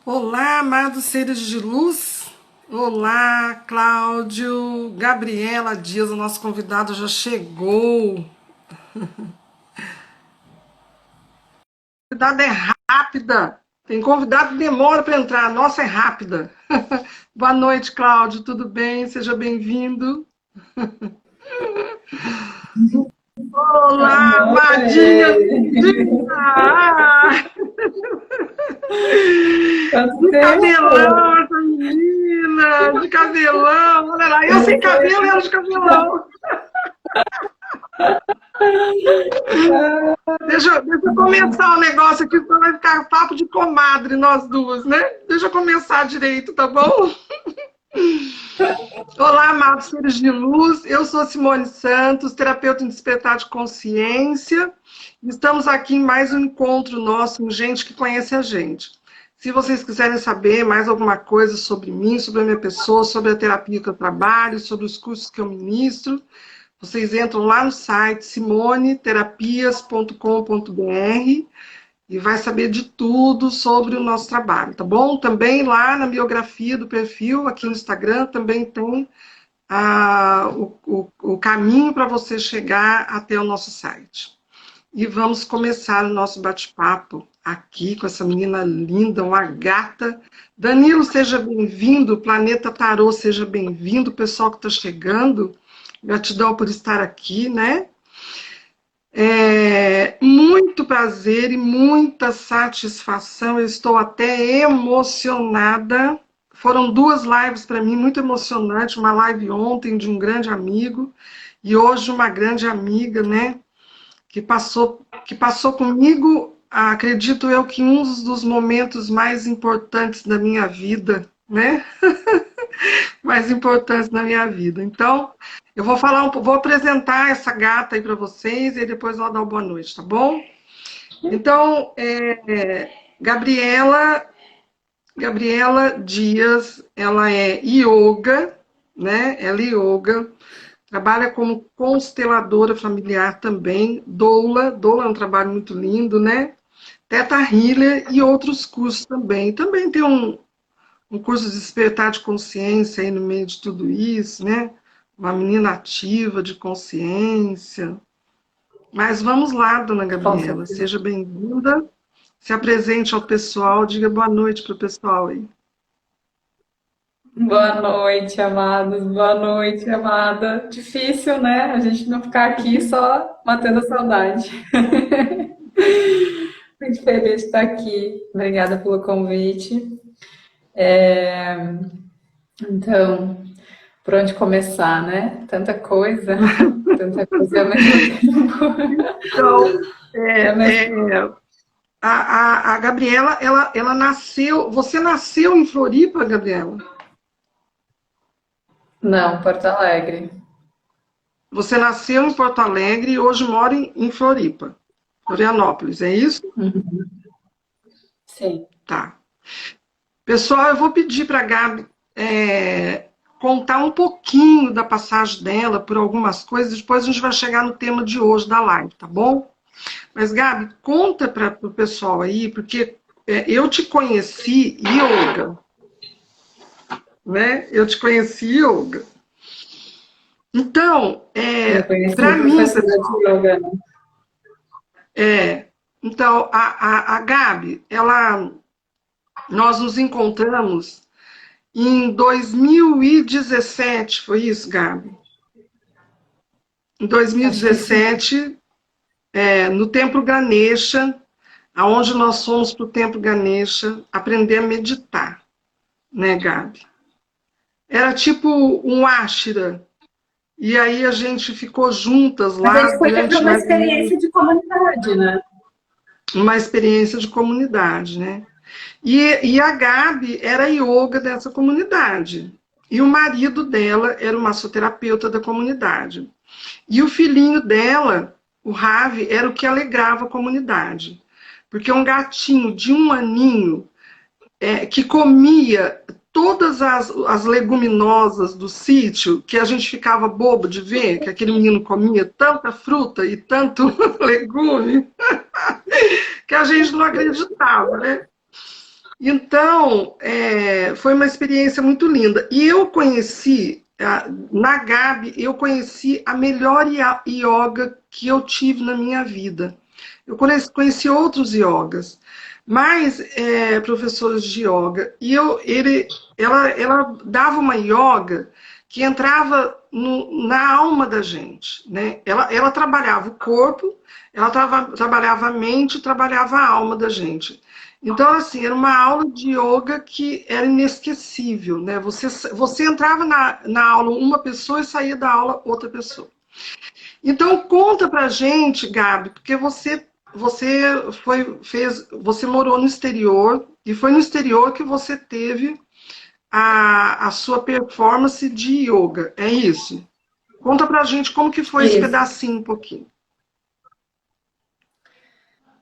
Olá, amados seres de luz. Olá, Cláudio, Gabriela Dias, o nosso convidado já chegou. Convidada é rápida. Tem convidado que demora para entrar, a nossa é rápida. Boa noite, Cláudio, tudo bem? Seja bem-vindo. Boa Olá, Amadinha! noite! Quanto De tempo! cabelão, essa menina! De cabelão! Olha lá, eu Eu sem sei. cabelo e ela de cabelão! Deixa eu começar o negócio aqui, senão vai ficar papo de comadre, nós duas, né? Deixa eu começar direito, tá bom? Olá, amados seres de luz. Eu sou Simone Santos, terapeuta em despertar de consciência. Estamos aqui em mais um encontro nosso com gente que conhece a gente. Se vocês quiserem saber mais alguma coisa sobre mim, sobre a minha pessoa, sobre a terapia que eu trabalho, sobre os cursos que eu ministro, vocês entram lá no site simoneterapias.com.br e vai saber de tudo sobre o nosso trabalho, tá bom? Também lá na biografia do perfil, aqui no Instagram, também tem o caminho para você chegar até o nosso site. E vamos começar o nosso bate-papo aqui com essa menina linda, uma gata. Danilo, seja bem-vindo. Planeta Tarô, seja bem-vindo. Pessoal que está chegando, gratidão por estar aqui, né? Muito prazer e muita satisfação. Eu estou até emocionada. Foram duas lives para mim muito emocionantes. Uma live ontem de um grande amigo e hoje uma grande amiga, né? Que passou comigo, acredito eu, que um dos momentos mais importantes da minha vida, né? Mais importantes da minha vida. Então, eu vou falar vou apresentar essa gata aí para vocês e depois ela dá uma boa noite, tá bom? Então, Gabriela, Gabriela Dias, ela é yoga, né? Ela é yoga, trabalha como consteladora familiar também, doula é um trabalho muito lindo, né? Teta Healer e outros cursos também. Também tem um curso de despertar de consciência aí no meio de tudo isso, né? Uma menina ativa de consciência. Mas vamos lá, dona Com Gabriela, certeza. seja bem-vinda. Se apresente ao pessoal, diga boa noite para o pessoal aí. Boa noite, amados. Boa noite, amada. Difícil, né? A gente não ficar aqui só matando a saudade. Muito feliz de estar aqui. Obrigada pelo convite. Então, por onde começar, né? Tanta coisa ao mesmo tempo. Então, É, mas a Gabriela, ela nasceu. Você nasceu em Floripa, Gabriela? não, Porto Alegre. Você nasceu em Porto Alegre e hoje mora em Floripa, Florianópolis, é isso? Sim. Tá. Pessoal, eu vou pedir para a Gabi contar um pouquinho da passagem dela por algumas coisas, depois a gente vai chegar no tema de hoje da live, tá bom? Mas, Gabi, conta para o pessoal aí, porque eu te conheci yoga, né? Eu te conheci yoga. Então, Eu conheci para a mim, professora de pessoal, yoga. então, a Gabi, nós nos encontramos em 2017, foi isso, Gabi? Em Acho que sim. 2017, no Templo Ganesha, aonde nós fomos para o Templo Ganesha aprender a meditar, né, Gabi? Era tipo um ashra. E aí a gente ficou juntas Mas a lá gente foi para durante uma mais ou menos experiência de comunidade, né? uma experiência de comunidade, né? E a Gabi era yoga dessa comunidade. E o marido dela era o massoterapeuta da comunidade. E o filhinho dela, o Ravi, era o que alegrava a comunidade. Porque um gatinho de um aninho que comia todas as leguminosas do sítio, que a gente ficava bobo de ver, que aquele menino comia tanta fruta e tanto legume, que a gente não acreditava, né? Então, foi uma experiência muito linda. E eu conheci, na Gabi, eu conheci a melhor yoga que eu tive na minha vida. Eu conheci outros yogas, mas professores de yoga. E ela dava uma yoga que entrava na alma da gente, né? Ela trabalhava o corpo, ela trabalhava a mente, trabalhava a alma da gente. Então, assim, era uma aula de yoga que era inesquecível, né? Você entrava na aula uma pessoa e saía da aula outra pessoa. Então, conta pra gente, Gabi, porque você morou no exterior, e foi no exterior que você teve a sua performance de yoga, é isso? Conta pra gente como que foi esse Isso. pedacinho um pouquinho.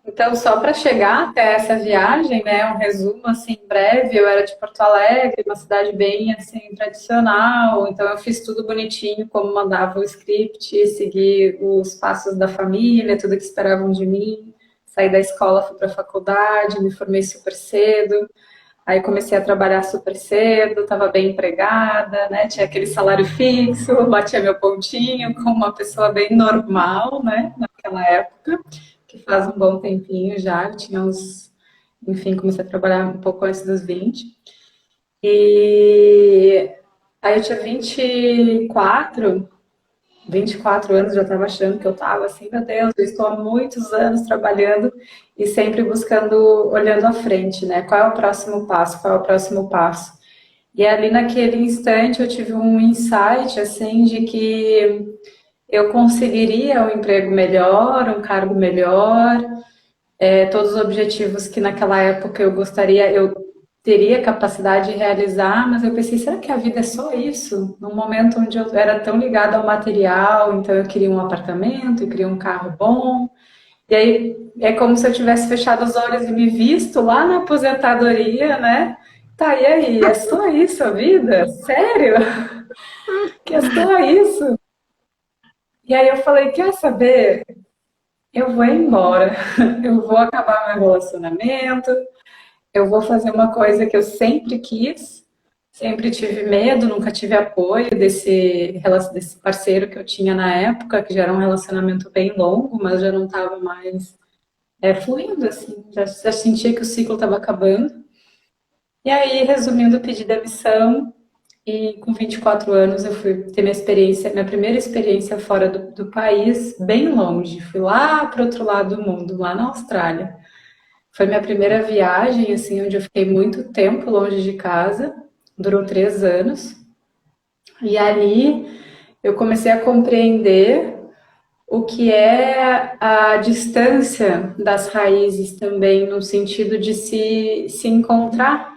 Então, só para chegar até essa viagem, né, um resumo assim breve, eu era de Porto Alegre, uma cidade bem assim tradicional, então eu fiz tudo bonitinho como mandava o script, segui os passos da família, tudo que esperavam de mim. Saí da escola, fui para a faculdade, me formei super cedo. Aí comecei a trabalhar super cedo, estava bem empregada, né? Tinha aquele salário fixo, batia meu pontinho como uma pessoa bem normal, né? Naquela época, que faz um bom tempinho já, eu tinha uns, enfim, comecei a trabalhar um pouco antes dos 20. E aí eu tinha 24 anos, já estava achando que eu estava assim, meu Deus, eu estou há muitos anos trabalhando e sempre buscando, olhando à frente, né? Qual é o próximo passo? Qual é o próximo passo? E ali naquele instante eu tive um insight, assim, de que eu conseguiria um emprego melhor, um cargo melhor, todos os objetivos que naquela época eu gostaria, eu teria capacidade de realizar, mas eu pensei, será que a vida é só isso? Num momento onde eu era tão ligada ao material, então eu queria um apartamento, eu queria um carro bom, e aí é como se eu tivesse fechado os olhos e me visto lá na aposentadoria, né? Tá, e aí, é só isso a vida? Sério? Que é só isso? E aí eu falei, quer saber? Eu vou embora, eu vou acabar meu relacionamento, eu vou fazer uma coisa que eu sempre quis, sempre tive medo, nunca tive apoio desse parceiro que eu tinha na época, que já era um relacionamento bem longo, mas já não estava mais fluindo, assim, já sentia que o ciclo estava acabando. E aí, resumindo, eu pedi demissão e com 24 anos eu fui ter minha primeira experiência fora do país, bem longe. Fui lá para o outro lado do mundo, lá na Austrália. Foi minha primeira viagem, assim, onde eu fiquei muito tempo longe de casa, durou 3 anos. E ali eu comecei a compreender o que é a distância das raízes também, no sentido de se encontrar.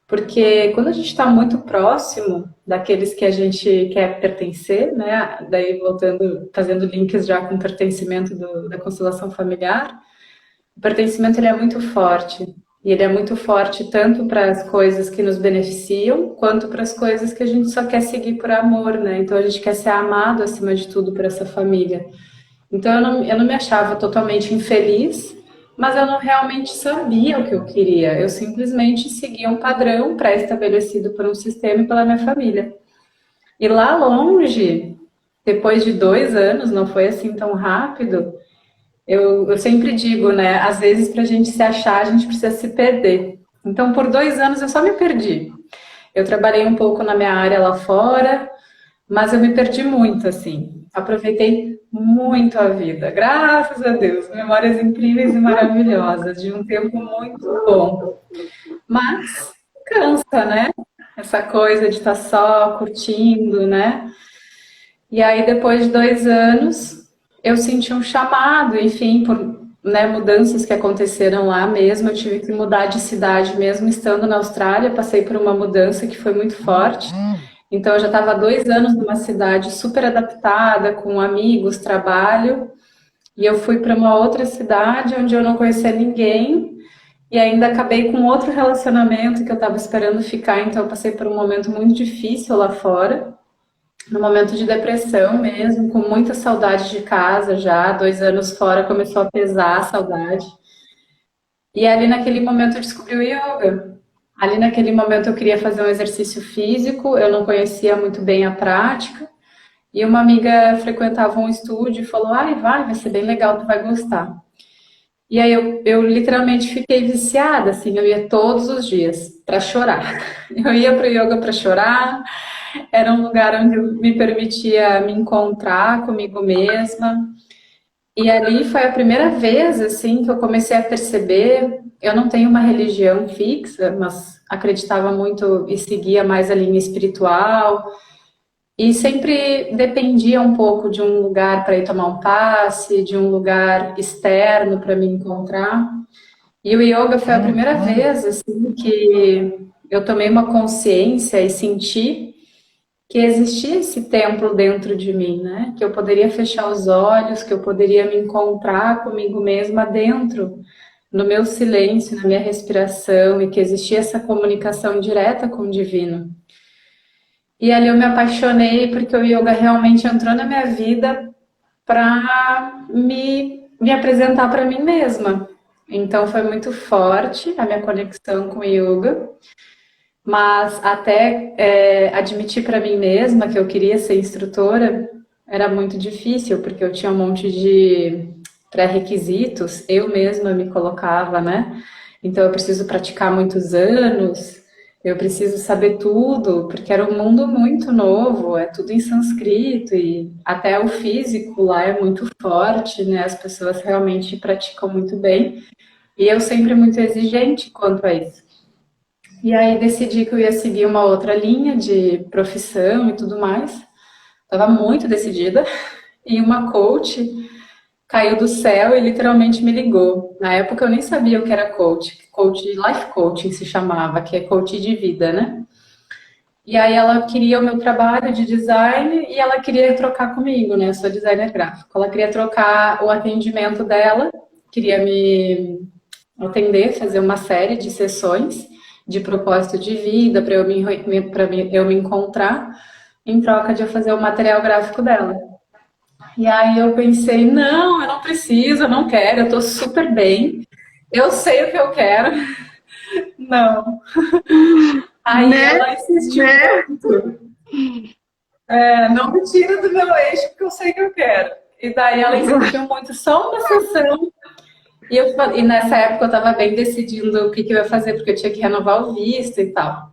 Porque quando a gente está muito próximo daqueles que a gente quer pertencer, né? Daí voltando, fazendo links já com o pertencimento da constelação familiar, o pertencimento ele é muito forte. E ele é muito forte tanto para as coisas que nos beneficiam, quanto para as coisas que a gente só quer seguir por amor, né? Então a gente quer ser amado acima de tudo por essa família. Então eu não me achava totalmente infeliz, mas eu não realmente sabia o que eu queria. Eu simplesmente seguia um padrão pré-estabelecido por um sistema e pela minha família. E lá longe, depois de 2 anos, não foi assim tão rápido, eu sempre digo, né? Às vezes, para a gente se achar, a gente precisa se perder. Então, por 2 anos, eu só me perdi. Eu trabalhei um pouco na minha área lá fora, mas eu me perdi muito, assim. Aproveitei muito a vida, graças a Deus. Memórias incríveis e maravilhosas, de um tempo muito bom. Mas cansa, né? Essa coisa de estar só curtindo, né? E aí, depois de 2 anos, eu senti um chamado, enfim, por né, mudanças que aconteceram lá mesmo. Eu tive que mudar de cidade, mesmo estando na Austrália. Passei por uma mudança que foi muito forte. Então, eu já estava há 2 anos numa cidade super adaptada, com amigos, trabalho. E eu fui para uma outra cidade onde eu não conhecia ninguém. E ainda acabei com outro relacionamento que eu estava esperando ficar. Então, eu passei por um momento muito difícil lá fora, no momento de depressão mesmo, com muita saudade de casa já. 2 anos fora começou a pesar a saudade. E ali naquele momento eu descobri o yoga. Ali naquele momento eu queria fazer um exercício físico, eu não conhecia muito bem a prática. E uma amiga frequentava um estúdio e falou: ai, vai ser bem legal, tu vai gostar. E aí eu literalmente fiquei viciada, assim, eu ia todos os dias para chorar. Eu ia para o yoga para chorar, era um lugar onde eu me permitia me encontrar comigo mesma. E ali foi a primeira vez, assim, que eu comecei a perceber. Eu não tenho uma religião fixa, mas acreditava muito e seguia mais a linha espiritual. E sempre dependia um pouco de um lugar para ir tomar um passe, de um lugar externo para me encontrar. E o yoga foi a primeira vez, assim, que eu tomei uma consciência e senti que existia esse templo dentro de mim, né? Que eu poderia fechar os olhos, que eu poderia me encontrar comigo mesma dentro, no meu silêncio, na minha respiração, e que existia essa comunicação direta com o divino. E ali eu me apaixonei porque o yoga realmente entrou na minha vida para me apresentar para mim mesma. Então foi muito forte a minha conexão com o yoga. Mas até admitir para mim mesma que eu queria ser instrutora era muito difícil, porque eu tinha um monte de pré-requisitos, eu mesma me colocava, né? Então eu preciso praticar muitos anos, eu preciso saber tudo, porque era um mundo muito novo, é tudo em sânscrito e até o físico lá é muito forte, né? As pessoas realmente praticam muito bem. E eu sempre muito exigente quanto a isso. E aí decidi que eu ia seguir uma outra linha de profissão e tudo mais. Estava muito decidida. E uma coach caiu do céu e literalmente me ligou. Na época eu nem sabia o que era coach. Coach, life coaching se chamava, que é coach de vida, né? E aí ela queria o meu trabalho de design e ela queria trocar comigo, né? Eu sou designer gráfico. Ela queria trocar o atendimento dela, queria me atender, fazer uma série de sessões de propósito de vida para eu me encontrar, em troca de eu fazer o material gráfico dela. E aí eu pensei, não, eu não preciso, eu não quero, eu tô super bem, eu sei o que eu quero. Não. Aí Né? ela insistiu Né? muito. Não me tira do meu eixo, porque eu sei que eu quero. E daí ela insistiu muito, só uma sessão. E nessa época eu estava bem decidindo o que eu ia fazer, porque eu tinha que renovar o visto e tal.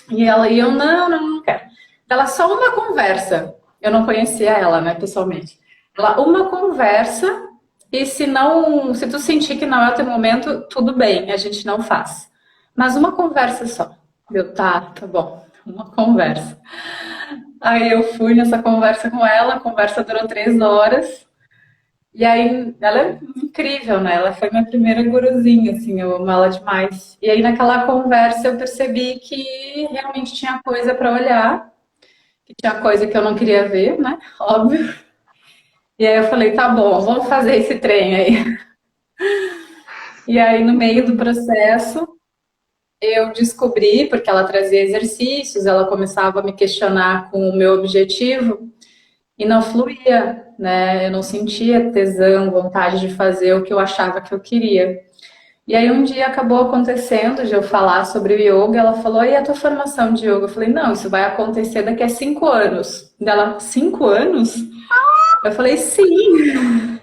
E eu, não quero. Ela, só uma conversa. Eu não conhecia ela, né, pessoalmente. Ela, uma conversa, e se tu sentir que não é o teu momento, tudo bem, a gente não faz. Mas uma conversa só. Eu, tá bom, uma conversa. Aí eu fui nessa conversa com ela, a conversa durou 3 horas. E aí, ela é incrível, né? Ela foi minha primeira guruzinha, assim, eu amo ela demais. E aí, naquela conversa, eu percebi que realmente tinha coisa para olhar, que tinha coisa que eu não queria ver, né? Óbvio. E aí eu falei, tá bom, vamos fazer esse trem aí. E aí, no meio do processo, eu descobri, porque ela trazia exercícios, ela começava a me questionar com o meu objetivo, e não fluía, né? Eu não sentia tesão, vontade de fazer o que eu achava que eu queria. E aí um dia acabou acontecendo de eu falar sobre o yoga, ela falou, e a tua formação de yoga? Eu falei, não, isso vai acontecer daqui a 5 anos. Dela, 5 anos? Eu falei, sim,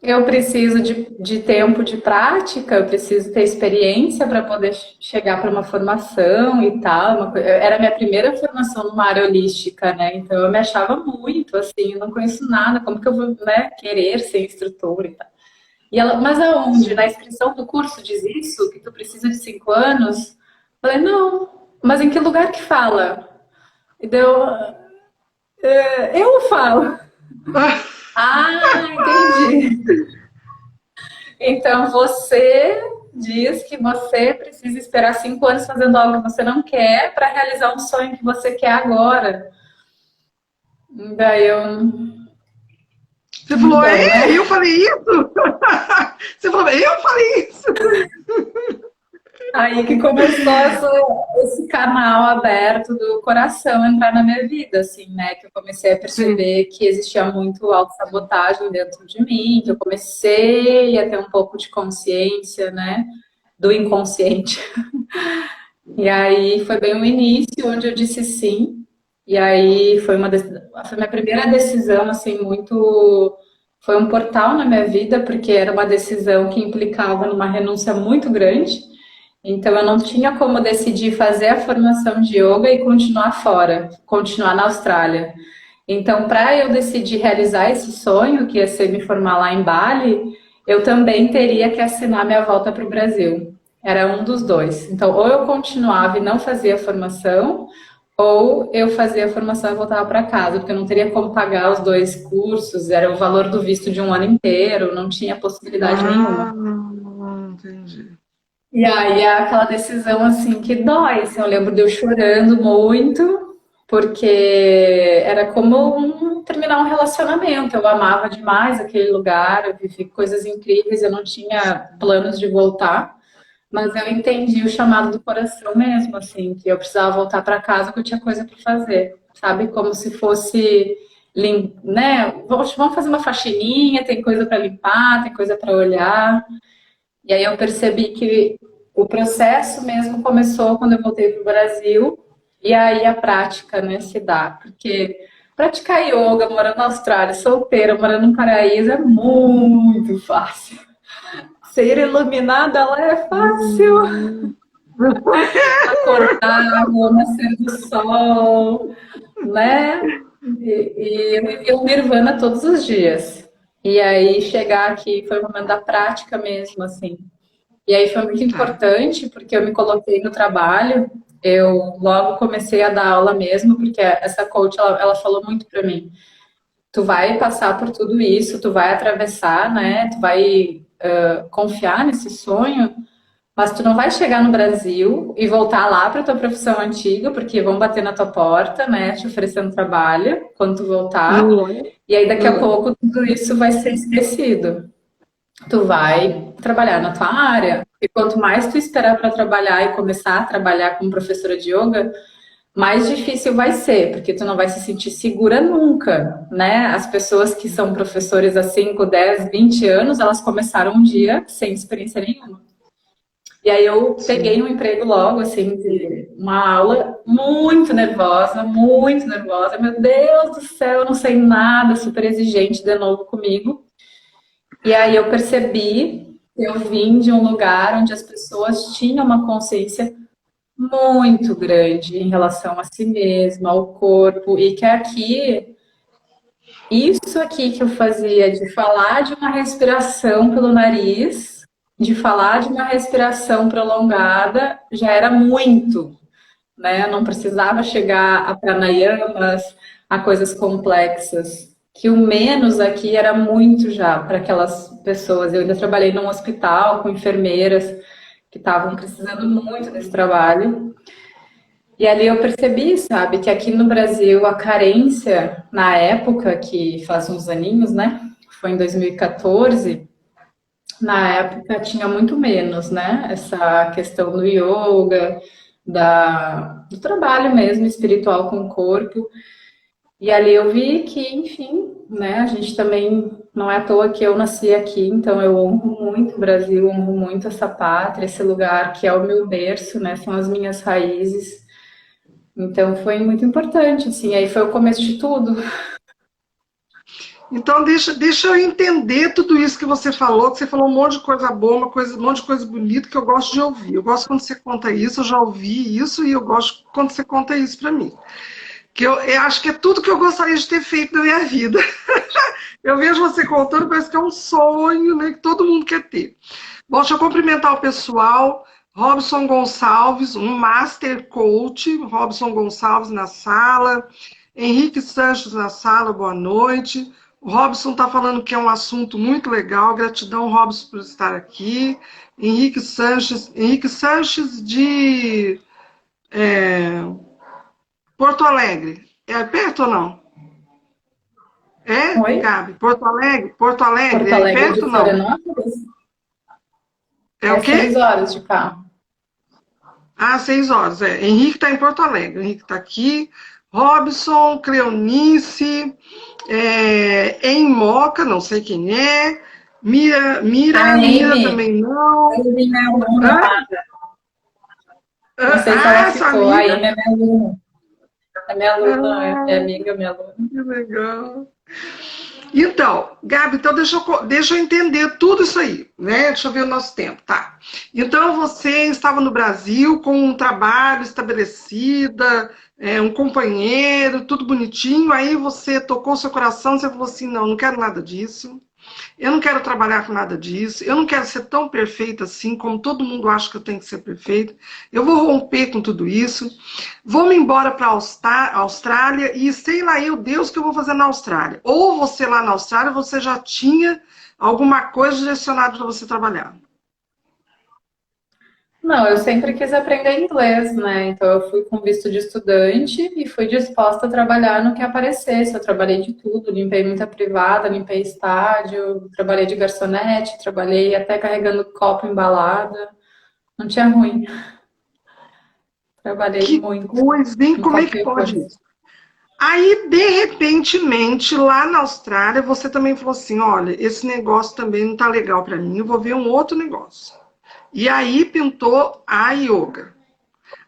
eu preciso de tempo de prática, eu preciso ter experiência para poder chegar para uma formação e tal. Era a minha primeira formação numa área holística, né? Então eu me achava muito assim, eu não conheço nada, como que eu vou, né, querer ser instrutora e tal. E ela, mas aonde? Na inscrição do curso diz isso? Que tu precisa de 5 anos? Eu falei, não, mas em que lugar que fala? E deu, eu falo. Ah, entendi. Então, você diz que você precisa esperar 5 anos fazendo algo que você não quer para realizar um sonho que você quer agora. Daí eu. Você falou, Então, né? eu falei isso? Você falou, eu falei isso? Aí que começou esse canal aberto do coração entrar na minha vida, assim, né? Que eu comecei a Sim. perceber que existia muito autossabotagem dentro de mim, que eu comecei a ter um pouco de consciência, né? Do inconsciente. E aí foi bem o início onde eu disse sim. E aí foi minha primeira decisão, assim, muito. Foi um portal na minha vida, porque era uma decisão que implicava numa renúncia muito grande. Então eu não tinha como decidir fazer a formação de yoga e continuar fora, continuar na Austrália. Então, para eu decidir realizar esse sonho, que ia ser me formar lá em Bali, eu também teria que assinar minha volta para o Brasil. Era um dos dois. Então, ou eu continuava e não fazia a formação, ou eu fazia a formação e voltava para casa, porque eu não teria como pagar os dois cursos, era o valor do visto de um ano inteiro, não tinha possibilidade Ah, nenhuma. entendi. E aí é aquela decisão assim que dói. Assim, eu lembro de eu chorando muito, porque era como terminar um relacionamento. Eu amava demais aquele lugar, eu vivi coisas incríveis, eu não tinha planos de voltar, mas eu entendi o chamado do coração mesmo, assim, que eu precisava voltar para casa, que eu tinha coisa para fazer, sabe? Como se fosse, né? Vamos fazer uma faxininha, tem coisa para limpar, tem coisa para olhar. E aí eu percebi que o processo mesmo começou quando eu voltei para o Brasil, e aí a prática, né, se dá. Porque praticar yoga morando na Austrália, solteira, morando no paraíso, é muito fácil. Ser iluminada, ela é fácil. Hum. Acordar, o nascer do sol, né? E eu vivi o Nirvana todos os dias. E aí chegar aqui foi o momento da prática mesmo, assim. E aí foi muito Tá. importante, porque eu me coloquei no trabalho, eu logo comecei a dar aula mesmo, porque essa coach, ela falou muito para mim, tu vai passar por tudo isso, tu vai atravessar, né, tu vai confiar nesse sonho, mas tu não vai chegar no Brasil e voltar lá para tua profissão antiga, porque vão bater na tua porta, né, te oferecendo trabalho quando tu voltar, Não é? e aí daqui a pouco tudo isso vai ser esquecido. Tu vai trabalhar na tua área. E quanto mais tu esperar para trabalhar e começar a trabalhar como professora de yoga, mais difícil vai ser, porque tu não vai se sentir segura nunca, né? As pessoas que são professores há 5, 10, 20 anos, elas começaram um dia sem experiência nenhuma. E aí eu peguei Sim. um emprego logo, assim, de uma aula muito nervosa, muito nervosa. Meu Deus do céu, eu não sei nada, super exigente de novo comigo. E aí eu percebi que eu vim de um lugar onde as pessoas tinham uma consciência muito grande em relação a si mesma, ao corpo, e que aqui, isso aqui que eu fazia de falar de uma respiração pelo nariz, de falar de uma respiração prolongada, já era muito, né? Não precisava chegar a pranayamas, a coisas complexas. Que o menos aqui era muito já para aquelas pessoas. Eu ainda trabalhei num hospital com enfermeiras que estavam precisando muito desse trabalho. E ali eu percebi, sabe, que aqui no Brasil a carência, na época, que faz uns aninhos, né? Foi em 2014, na época tinha muito menos, né? Essa questão do yoga, do trabalho mesmo espiritual com o corpo. E ali eu vi que, enfim, né, a gente também, não é à toa que eu nasci aqui, então eu honro muito o Brasil, honro muito essa pátria, esse lugar que é o meu berço, né, são as minhas raízes. Então foi muito importante, assim, aí foi o começo de tudo. Então, deixa eu entender tudo isso que você falou um monte de coisa boa, um monte de coisa bonita que eu gosto de ouvir. Eu gosto quando você conta isso, eu já ouvi isso e eu gosto quando você conta isso para mim. Que eu acho que é tudo que eu gostaria de ter feito na minha vida. Eu vejo você contando, parece que é um sonho, né, que todo mundo quer ter. Bom, deixa eu cumprimentar o pessoal. Robson Gonçalves, um Master Coach. Robson Gonçalves na sala. Henrique Sanches na sala, boa noite. O Robson está falando que é um assunto muito legal. Gratidão, Robson, por estar aqui. Henrique Sanches de Porto Alegre. É perto ou não? É, Oi? Gabi? Porto Alegre? Porto Alegre, Porto é aí Alegre perto ou de não? Florianópolis É é o quê? 6 horas de carro. às 6 horas. Henrique está em Porto Alegre. Henrique está aqui. Robson, Cleonice, em Moca, não sei quem é. A Mira Amy, também a não. Amy é minha aluna Hã? lá. Não sei se ela Essa ficou. A amiga. Amy é minha aluna. É minha aluna, é Ah, amiga, minha aluna. que legal. Então, Gabi, então deixa eu entender tudo isso aí, né? Deixa eu ver o nosso tempo, tá? Então, você estava no Brasil com um trabalho estabelecida, um companheiro, tudo bonitinho, aí você tocou seu coração, você falou assim, não, não quero nada disso, eu não quero trabalhar com nada disso, eu não quero ser tão perfeita assim, como todo mundo acha que eu tenho que ser perfeita, eu vou romper com tudo isso, vou-me embora para a Austrália e sei lá eu, Deus, o que eu vou fazer na Austrália. Ou você lá na Austrália, você já tinha alguma coisa direcionada para você trabalhar. Não, eu sempre quis aprender inglês, né? Então eu fui com visto de estudante e fui disposta a trabalhar no que aparecesse. Eu trabalhei de tudo, limpei muita privada, limpei estádio, trabalhei de garçonete, trabalhei até carregando copo embalada. Não tinha ruim, trabalhei Que muito coisa, hein? em Como é que qualquer pode coisa. isso? Aí, de repentemente, lá na Austrália, você também falou assim: olha, esse negócio também não tá legal para mim, eu vou ver um outro negócio. E aí pintou a yoga.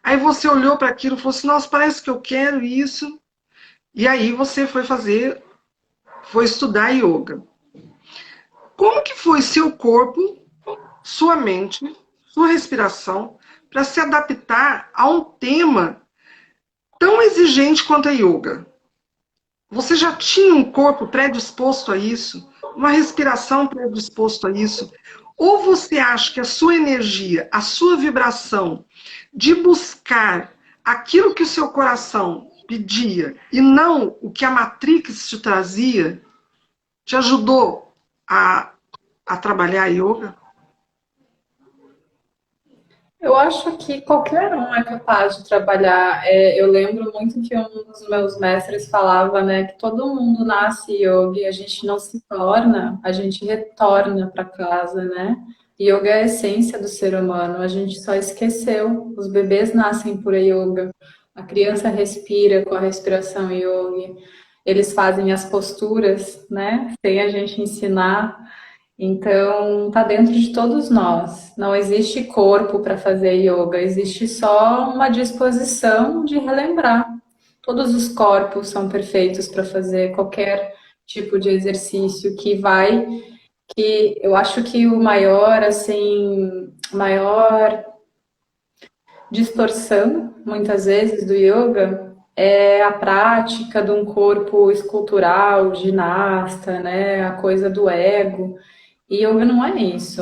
Aí você olhou para aquilo e falou assim: nossa, parece que eu quero isso. E aí você foi estudar yoga. Como que foi seu corpo, sua mente, sua respiração para se adaptar a um tema tão exigente quanto a yoga? Você já tinha um corpo predisposto a isso? Uma respiração predisposto a isso? Ou você acha que a sua energia, a sua vibração de buscar aquilo que o seu coração pedia e não o que a Matrix te trazia, te ajudou a trabalhar a yoga? Eu acho que qualquer um é capaz de trabalhar. Eu lembro muito que um dos meus mestres falava, né, que todo mundo nasce yogi, a gente não se torna, a gente retorna para casa, né? Yoga é a essência do ser humano, a gente só esqueceu. Os bebês nascem por yoga, a criança respira com a respiração yogi, eles fazem as posturas, né, sem a gente ensinar. Então, está dentro de todos nós. Não existe corpo para fazer yoga, existe só uma disposição de relembrar. Todos os corpos são perfeitos para fazer qualquer tipo de exercício que eu acho que o maior, assim, maior distorção, muitas vezes, do yoga é a prática de um corpo escultural, ginasta, né? A coisa do ego. E yoga não é isso.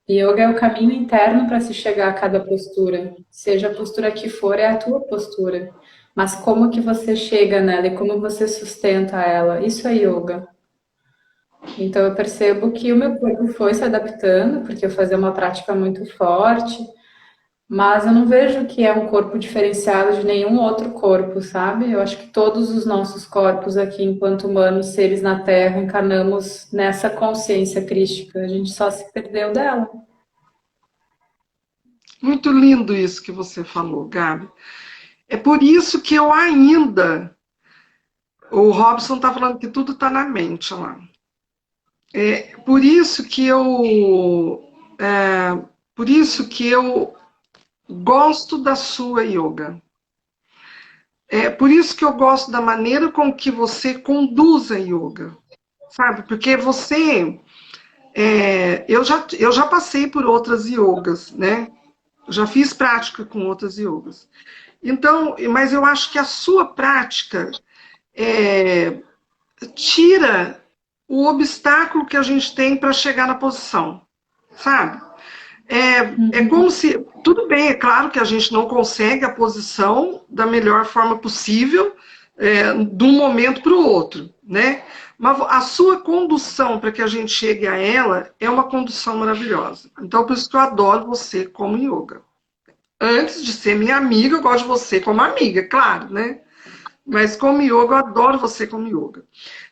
Yoga é o caminho interno para se chegar a cada postura. Seja a postura que for, é a tua postura. Mas como que você chega nela e como você sustenta ela, isso é yoga. Então eu percebo que o meu corpo foi se adaptando, porque eu fazia uma prática muito forte, mas eu não vejo que é um corpo diferenciado de nenhum outro corpo, sabe? Eu acho que todos os nossos corpos aqui, enquanto humanos, seres na Terra, encarnamos nessa consciência crística. A gente só se perdeu dela. Muito lindo isso que você falou, Gabi. É por isso que eu ainda. O Robson está falando que tudo está na mente lá. É por isso que por isso que eu gosto da sua yoga. É por isso que eu gosto da maneira com que você conduz a yoga, sabe? Porque você, eu já passei por outras yogas, né? Já fiz prática com outras yogas. Então, mas eu acho que a sua prática é, tira o obstáculo que a gente tem para chegar na posição, sabe? É como se. Tudo bem, é claro que a gente não consegue a posição da melhor forma possível, de um momento para o outro, né? Mas a sua condução para que a gente chegue a ela é uma condução maravilhosa. Então, por isso que eu adoro você como yoga. Antes de ser minha amiga, eu gosto de você como amiga, claro, né? Mas como yoga, eu adoro você como yoga.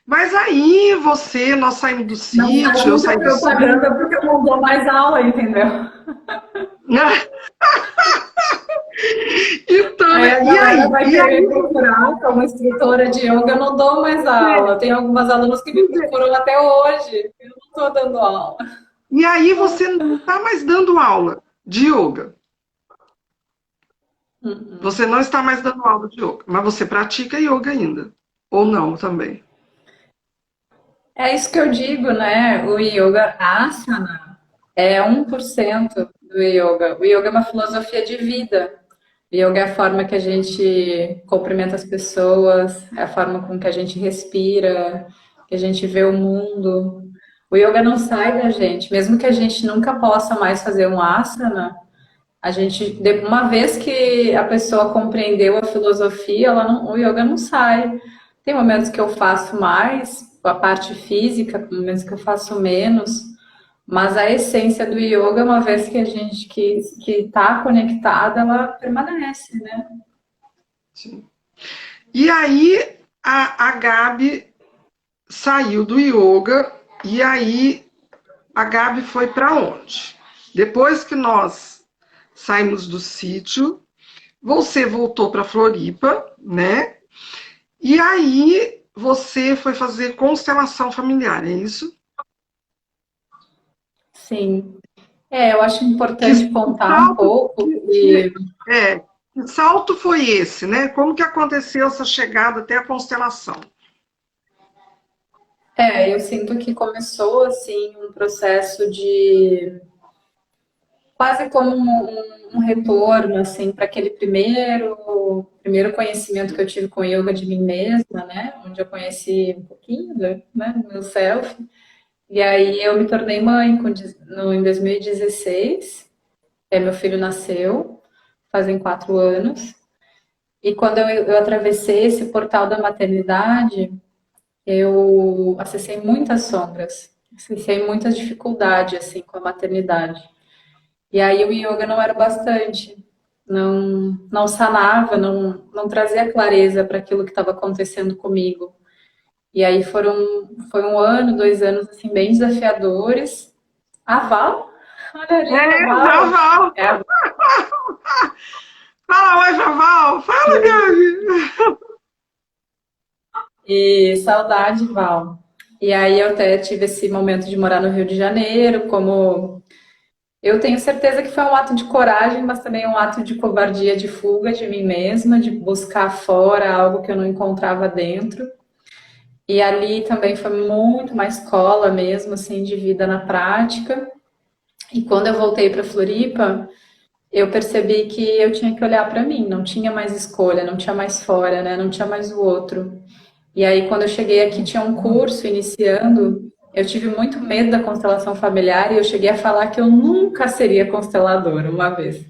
Mas aí você, nós saímos do Não faz sítio, eu muita saí do sítio. propaganda porque eu não dou mais aula, entendeu? Então, Aí a e galera aí? vai E querer aí? me procurar como instrutora de yoga, eu não dou mais aula. Tem algumas alunas que me procuram até hoje. Eu não estou dando aula. E aí você não está mais dando aula de yoga. Uhum. Você não está mais dando aula de yoga, mas você pratica yoga ainda. Ou não também. É isso que eu digo, né? O yoga asana é 1% do yoga. O yoga é uma filosofia de vida. O yoga é a forma que a gente cumprimenta as pessoas, é a forma com que a gente respira, que a gente vê o mundo. O yoga não sai da gente, mesmo que a gente nunca possa mais fazer um asana, a gente, uma vez que a pessoa compreendeu a filosofia, o yoga não sai. Tem momentos que eu faço mais, a parte física, momentos que eu faço menos, mas a essência do yoga, uma vez que a gente que está conectada, ela permanece, né? Sim. E aí a Gabi saiu do yoga e aí a Gabi foi para onde? Depois que nós saímos do sítio, você voltou para Floripa, né? E aí você foi fazer constelação familiar, é isso? Sim. É, eu acho Que importante contar um salto, pouco que que salto foi esse, né? Como que aconteceu essa chegada até a constelação? eu sinto que começou assim um processo de quase como um retorno assim para aquele primeiro conhecimento que eu tive com o yoga de mim mesma, né? Onde eu conheci um pouquinho do meu self. E aí eu me tornei mãe em 2016. Meu filho nasceu, fazem 4 anos. E quando eu atravessei esse portal da maternidade, eu acessei muitas sombras, acessei muitas dificuldades assim com a maternidade. E aí o yoga não era bastante, não sanava, não trazia clareza para aquilo que estava acontecendo comigo. E aí foi um ano, 2 anos assim bem desafiadores. A Val, olha ali a Val, Javal! é a Fala, oi, Javal! Fala, Gabi! e saudade, Val. E aí eu até tive esse momento de morar no Rio de Janeiro, como eu tenho certeza que foi um ato de coragem, mas também um ato de covardia, de fuga de mim mesma, de buscar fora algo que eu não encontrava dentro. E ali também foi muito uma escola mesmo, assim, de vida na prática. E quando eu voltei para Floripa, eu percebi que eu tinha que olhar para mim, não tinha mais escolha, não tinha mais fora, né? Não tinha mais o outro. E aí, quando eu cheguei aqui, tinha um curso iniciando. Eu tive muito medo da constelação familiar e eu cheguei a falar que eu nunca seria consteladora uma vez.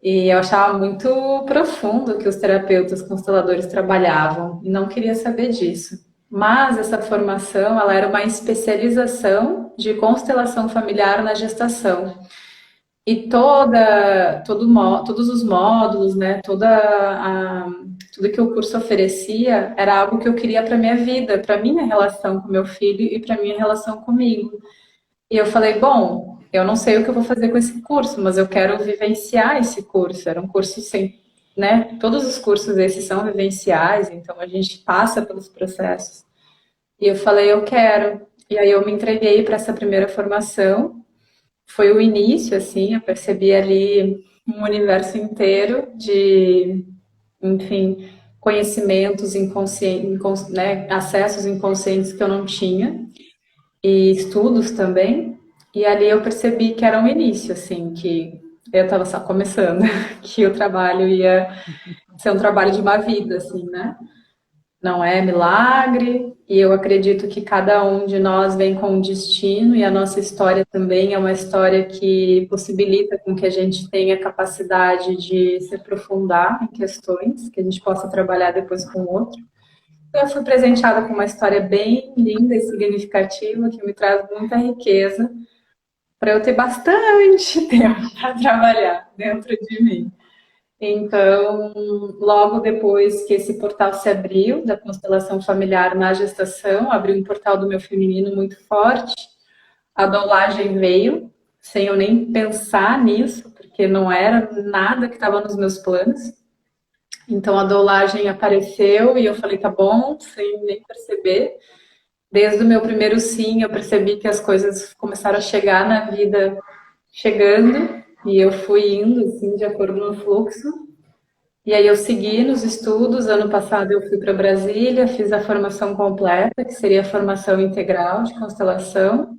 E eu achava muito profundo que os terapeutas consteladores trabalhavam e não queria saber disso. Mas essa formação, ela era uma especialização de constelação familiar na gestação. E todos os módulos, né, tudo que o curso oferecia era algo que eu queria para minha vida, para minha relação com meu filho e para minha relação comigo. E eu falei, bom, eu não sei o que eu vou fazer com esse curso, mas eu quero vivenciar esse curso. Era um curso sem, né? Todos os cursos esses são vivenciais, então a gente passa pelos processos. E eu falei, eu quero. E aí eu me entreguei para essa primeira formação. Foi o início, assim, eu percebi ali um universo inteiro de, enfim, conhecimentos inconscientes, né, acessos inconscientes que eu não tinha, e estudos também. E ali eu percebi que era um início, assim, que eu estava só começando, que o trabalho ia ser um trabalho de uma vida, assim, né? Não é milagre, e eu acredito que cada um de nós vem com um destino, e a nossa história também é uma história que possibilita com que a gente tenha capacidade de se aprofundar em questões, que a gente possa trabalhar depois com o outro. Então, eu fui presenteada com uma história bem linda e significativa, que me traz muita riqueza, para eu ter bastante tempo para trabalhar dentro de mim. Então, logo depois que esse portal se abriu, da constelação familiar na gestação, abriu um portal do meu feminino muito forte. A dolagem veio, sem eu nem pensar nisso, porque porque não era nada que estava nos meus planos. Então a dolagem apareceu e eu falei, tá bom, sem nem perceber. Desde o meu primeiro sim, eu percebi que as coisas começaram a chegar na vida, chegando, e eu fui indo, assim, de acordo no fluxo. E aí eu segui nos estudos. Ano passado eu fui para Brasília, fiz a formação completa, que seria a formação integral de constelação.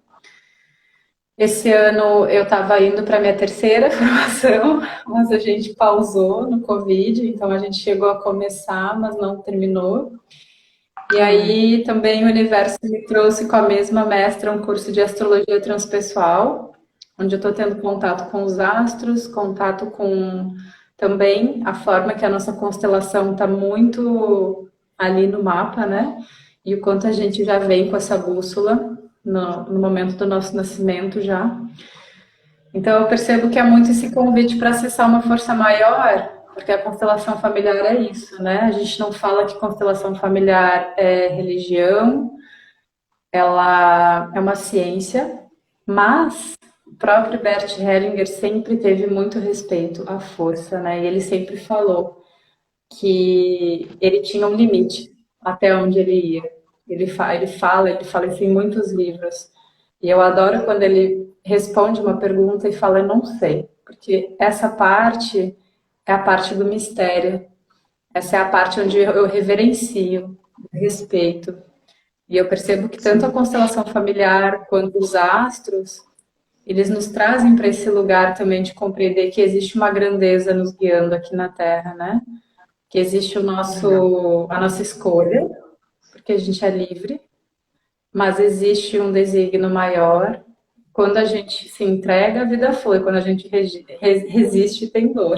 Esse ano eu estava indo para minha terceira formação, mas a gente pausou no Covid, então a gente chegou a começar, mas não terminou. E aí também o universo me trouxe com a mesma mestra um curso de astrologia transpessoal, onde eu estou tendo contato com os astros, contato com também a forma que a nossa constelação está muito ali no mapa, né? E o quanto a gente já vem com essa bússola no momento do nosso nascimento já. Então eu percebo que é muito esse convite para acessar uma força maior, porque a constelação familiar é isso, né? A gente não fala que constelação familiar é religião, ela é uma ciência, mas o próprio Bert Hellinger sempre teve muito respeito à força, né? E ele sempre falou que ele tinha um limite até onde ele ia. Ele fala isso em muitos livros. E eu adoro quando ele responde uma pergunta e fala, eu não sei. Porque essa parte é a parte do mistério. Essa é a parte onde eu reverencio, respeito. E eu percebo que tanto a constelação familiar quanto os astros, eles nos trazem para esse lugar também de compreender que existe uma grandeza nos guiando aqui na Terra, né? Que existe a nossa escolha, porque a gente é livre, mas existe um desígnio maior. Quando a gente se entrega, a vida flui. Quando a gente resiste, tem dor.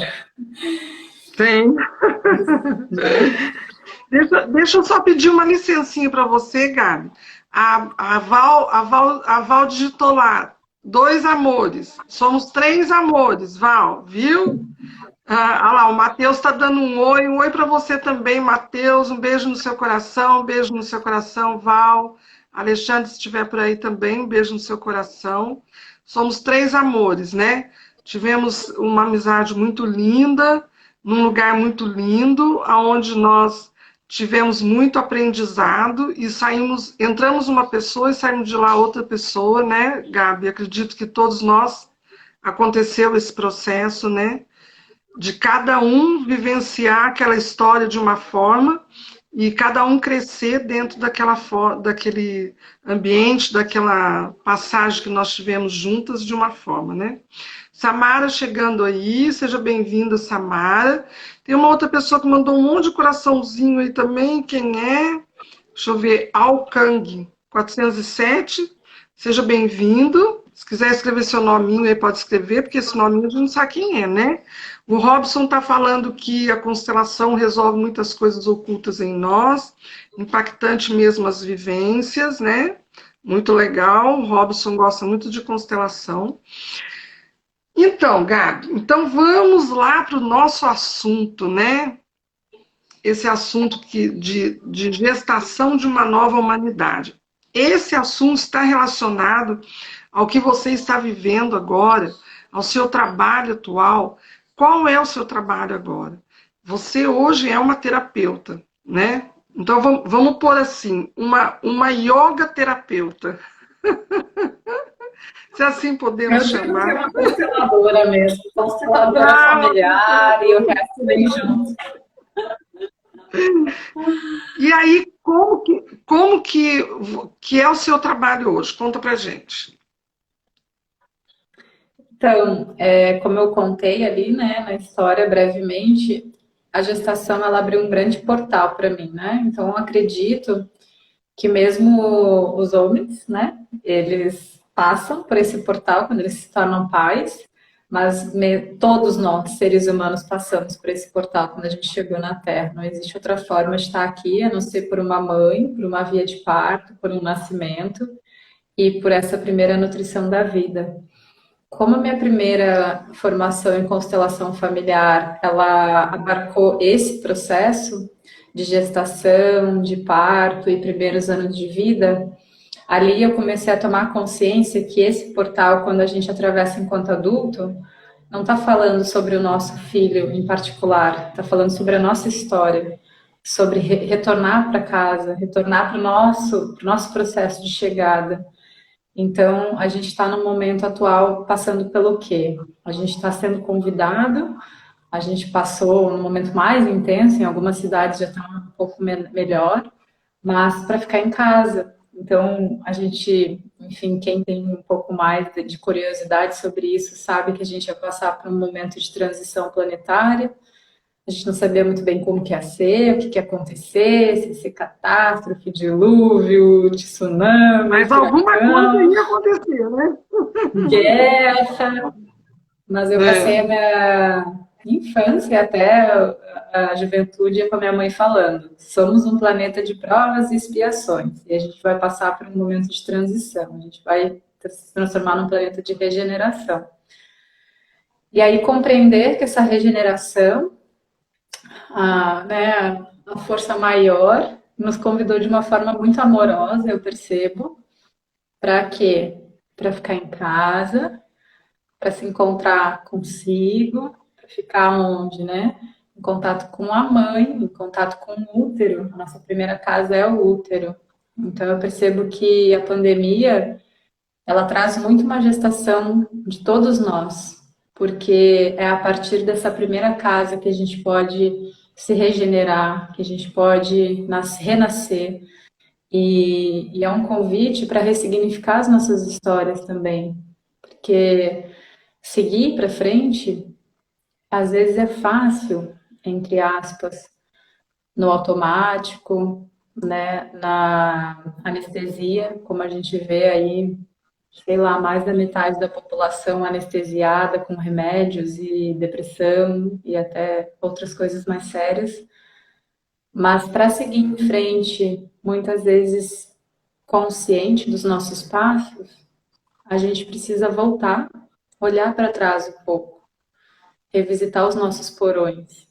Tem. Deixa eu só pedir uma licencinha para você, Gabi. A Val digitou lá, 2 amores. Somos 3 amores, Val, viu? Ah lá, o Matheus está dando um oi para você também, Matheus. Um beijo no seu coração, um beijo no seu coração, Val. Alexandre, se estiver por aí também, um beijo no seu coração. Somos 3 amores, né? Tivemos uma amizade muito linda, num lugar muito lindo, onde nós tivemos muito aprendizado e entramos uma pessoa e saímos de lá outra pessoa, né, Gabi? Acredito que todos nós aconteceu esse processo, né? De cada um vivenciar aquela história de uma forma e cada um crescer dentro daquele ambiente, daquela passagem que nós tivemos juntas de uma forma, né? Samara chegando aí, seja bem-vinda, Samara. Tem uma outra pessoa que mandou um monte de coraçãozinho aí também, quem é? Deixa eu ver, Alkang 407, seja bem-vindo. Se quiser escrever seu nominho aí, pode escrever, porque esse nominho a gente não sabe quem é, né? O Robson está falando que a constelação resolve muitas coisas ocultas em nós, impactante mesmo as vivências, né? Muito legal, o Robson gosta muito de constelação. Então, Gabi, então vamos lá para o nosso assunto, né? Esse assunto de gestação de uma nova humanidade. Esse assunto está relacionado ao que você está vivendo agora, ao seu trabalho atual. Qual é o seu trabalho agora? Você hoje é uma terapeuta, né? Então vamos pôr assim, uma yoga terapeuta. Se assim podemos chamar. Eu uma consteladora mesmo, consteladora familiar e o resto vem junto. E aí, como que é o seu trabalho hoje? Conta pra gente. Então, como eu contei ali, né, na história brevemente, a gestação ela abriu um grande portal para mim, né? Então, eu acredito que mesmo os homens, né, eles passam por esse portal quando eles se tornam pais, mas todos nós, seres humanos, passamos por esse portal quando a gente chegou na Terra. Não existe outra forma de estar aqui, a não ser por uma mãe, por uma via de parto, por um nascimento e por essa primeira nutrição da vida. Como a minha primeira formação em constelação familiar, ela abarcou esse processo de gestação, de parto e primeiros anos de vida, ali eu comecei a tomar consciência que esse portal, quando a gente atravessa enquanto adulto, não está falando sobre o nosso filho em particular, está falando sobre a nossa história, sobre retornar para casa, retornar para o nosso processo de chegada. Então, a gente está no momento atual passando pelo quê? A gente está sendo convidado, a gente passou no momento mais intenso, em algumas cidades já está um pouco melhor, mas para ficar em casa. Então, a gente, enfim, quem tem um pouco mais de curiosidade sobre isso, sabe que a gente ia passar por um momento de transição planetária. A gente não sabia muito bem como que ia ser, o que que ia acontecer, se ia ser catástrofe, dilúvio, tsunami, Mas alguma coisa furacão, ia acontecer, né? guerra. Mas eu passei a É. minha infância até a juventude com a minha mãe falando: somos um planeta de provas e expiações, e a gente vai passar por um momento de transição, a gente vai se transformar num planeta de regeneração. E aí compreender que essa regeneração, a força maior, nos convidou de uma forma muito amorosa, eu percebo, para quê? Para ficar em casa, para se encontrar consigo, para ficar onde, né? Em contato com a mãe, em contato com o útero. A nossa primeira casa é o útero. Então eu percebo que a pandemia, ela traz muito uma gestação de todos nós, porque é a partir dessa primeira casa que a gente pode se regenerar, que a gente pode renascer. E é um convite para ressignificar as nossas histórias também, porque seguir para frente, às vezes é fácil, entre aspas, no automático, né, na anestesia, como a gente vê aí, sei lá, mais da metade da população anestesiada com remédios e depressão e até outras coisas mais sérias. Mas para seguir em frente, muitas vezes consciente dos nossos passos, a gente precisa voltar, olhar para trás um pouco, revisitar os nossos porões,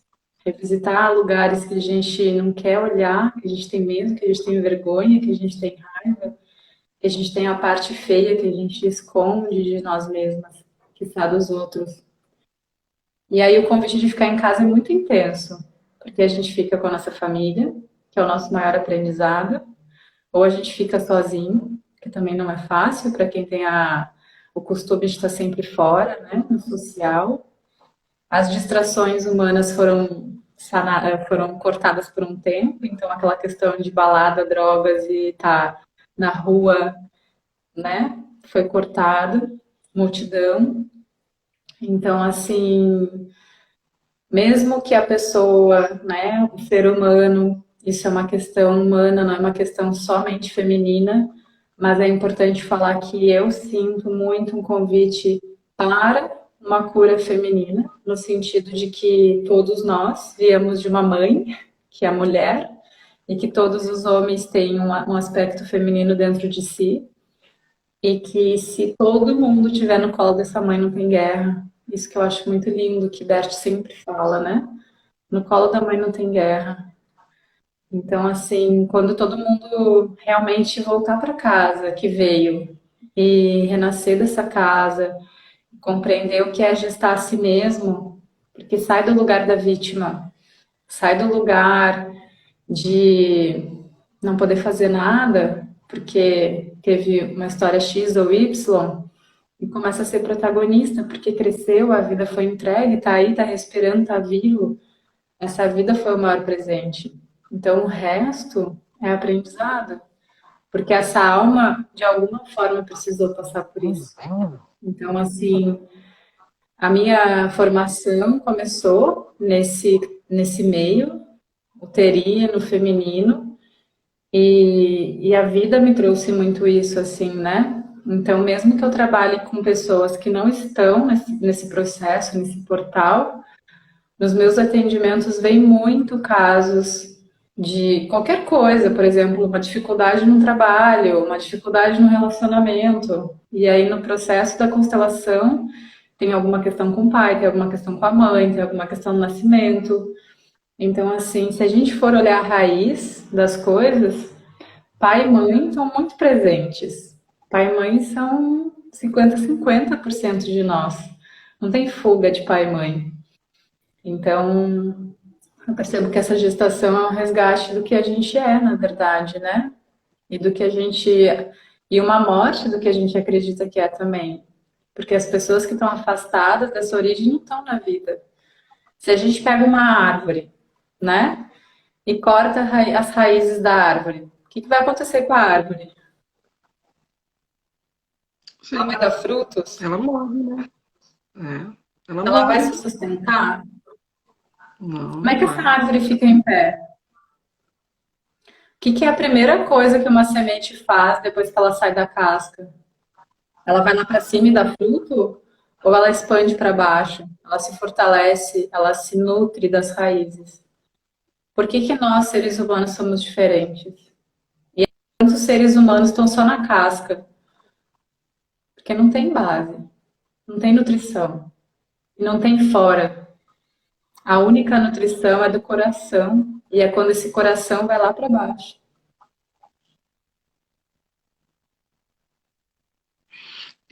revisitar lugares que a gente não quer olhar, que a gente tem medo, que a gente tem vergonha, que a gente tem raiva, que a gente tem a parte feia que a gente esconde de nós mesmas, que está dos outros. E aí o convite de ficar em casa é muito intenso, porque a gente fica com a nossa família, que é o nosso maior aprendizado, ou a gente fica sozinho, que também não é fácil para quem tem o costume de estar sempre fora, né, no social. As distrações humanas foram cortadas por um tempo, então aquela questão de balada, drogas e estar na rua, né, foi cortada, multidão. Então, assim, mesmo que a pessoa, né, o ser humano, isso é uma questão humana, não é uma questão somente feminina, mas é importante falar que eu sinto muito um convite para uma cura feminina, no sentido de que todos nós viemos de uma mãe, que é a mulher, e que todos os homens têm um aspecto feminino dentro de si, e que se todo mundo tiver no colo dessa mãe não tem guerra. Isso que eu acho muito lindo, que Bert sempre fala, né? No colo da mãe não tem guerra. Então, assim, quando todo mundo realmente voltar para casa que veio e renascer dessa casa, compreender o que é gestar a si mesmo, porque sai do lugar da vítima, sai do lugar de não poder fazer nada, porque teve uma história X ou Y, e começa a ser protagonista, porque cresceu, a vida foi entregue, tá aí, tá respirando, tá vivo. Essa vida foi o maior presente. Então, o resto é aprendizado, porque essa alma, de alguma forma, precisou passar por isso. Então, assim, a minha formação começou nesse meio, uterino, feminino, e a vida me trouxe muito isso, assim, né? Então, mesmo que eu trabalhe com pessoas que não estão nesse processo, nesse portal, nos meus atendimentos vem muito casos de qualquer coisa, por exemplo, uma dificuldade no trabalho, uma dificuldade no relacionamento. E aí, no processo da constelação, tem alguma questão com o pai, tem alguma questão com a mãe, tem alguma questão no nascimento. Então, assim, se a gente for olhar a raiz das coisas, pai e mãe são muito presentes. Pai e mãe são 50-50% de nós. não tem fuga de pai e mãe. Então, eu percebo que essa gestação é um resgate do que a gente é, na verdade, né? E do que a gente. E uma morte do que a gente acredita que é também. Porque as pessoas que estão afastadas dessa origem não estão na vida. Se a gente pega uma árvore, né? E corta as raízes da árvore, o que vai acontecer com a árvore? Ela Sim, vai dar frutos? ela morre, né? Ela Ela vai morre. se sustentar? Não, Como é não que essa vai. árvore fica em pé? Que é a primeira coisa que uma semente faz depois que ela sai da casca? Ela vai lá para cima e dá fruto? Ou ela expande para baixo? Ela se fortalece, ela se nutre das raízes. Por que nós, seres humanos, somos diferentes? Quantos seres humanos estão só na casca? Porque não tem base, não tem nutrição, e não tem fora. A única nutrição é do coração, e é quando esse coração vai lá para baixo.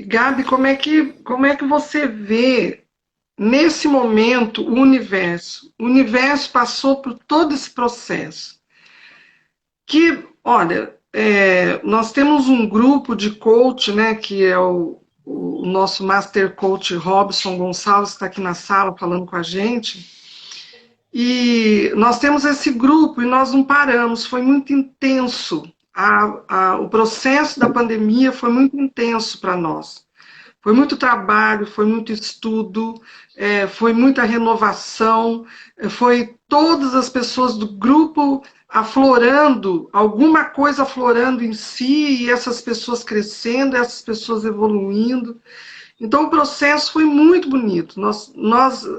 Gabi, como é que você vê nesse momento o universo? O universo passou por todo esse processo. Que, olha, nós temos um grupo de coach, né, que é o nosso Master Coach Robson Gonçalves, está aqui na sala falando com a gente. E nós temos esse grupo e nós não paramos, foi muito intenso. O processo da pandemia foi muito intenso para nós. Foi muito trabalho, foi muito estudo, foi muita renovação, foi todas as pessoas do grupo aflorando, alguma coisa aflorando em si, e essas pessoas crescendo, essas pessoas evoluindo. Então o processo foi muito bonito.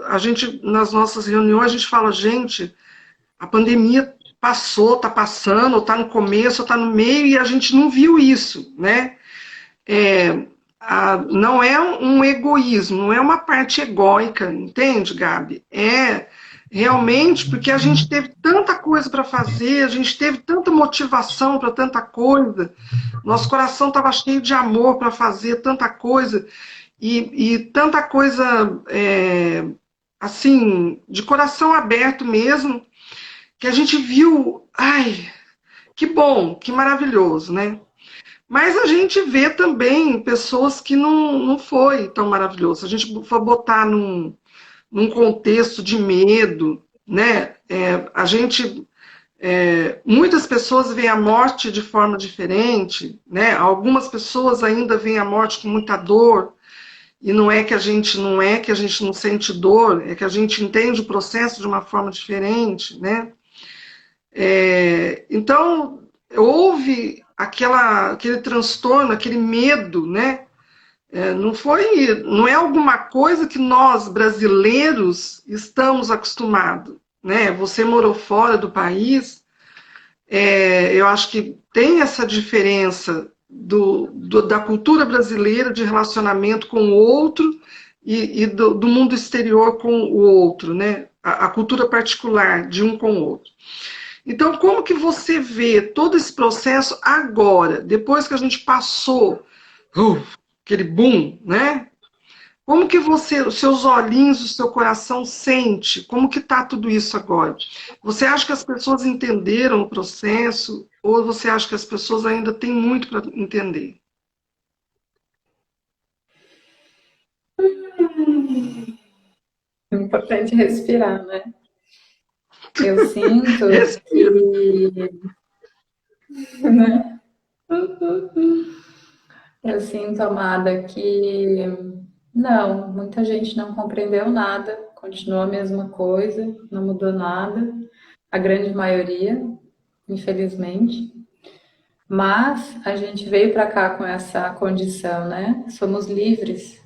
A gente, nas nossas reuniões, a gente fala, gente, a pandemia passou, está passando, ou está no começo, ou está no meio, e a gente não viu isso, né? Não é um egoísmo, não é uma parte egóica, entende, Gabi? É realmente porque a gente teve tanta coisa para fazer, a gente teve tanta motivação para tanta coisa, nosso coração estava cheio de amor para fazer tanta coisa, e tanta coisa, assim, de coração aberto mesmo, que a gente viu, ai, que bom, que maravilhoso, né? Mas a gente vê também pessoas que não foi tão maravilhoso. Se a gente for botar num contexto de medo, né? Muitas pessoas veem a morte de forma diferente, né? Algumas pessoas ainda veem a morte com muita dor, e não é que a gente não sente dor, é que a gente entende o processo de uma forma diferente, né? Então, houve aquele transtorno, aquele medo, né? Não é alguma coisa que nós, brasileiros, estamos acostumados, né? Você morou fora do país, eu acho que tem essa diferença da cultura brasileira de relacionamento com o outro e do mundo exterior com o outro, né? A cultura particular de um com o outro. Então, como que você vê todo esse processo agora, depois que a gente passou aquele boom, né? Como que você, os seus olhinhos, o seu coração sente? Como que está tudo isso agora? Você acha que as pessoas entenderam o processo ou você acha que as pessoas ainda têm muito para entender? É importante respirar, né? Eu sinto que, né? Eu sinto, amada, que não, muita gente não compreendeu nada, continua a mesma coisa, não mudou nada, a grande maioria, infelizmente. Mas a gente veio para cá com essa condição, né? Somos livres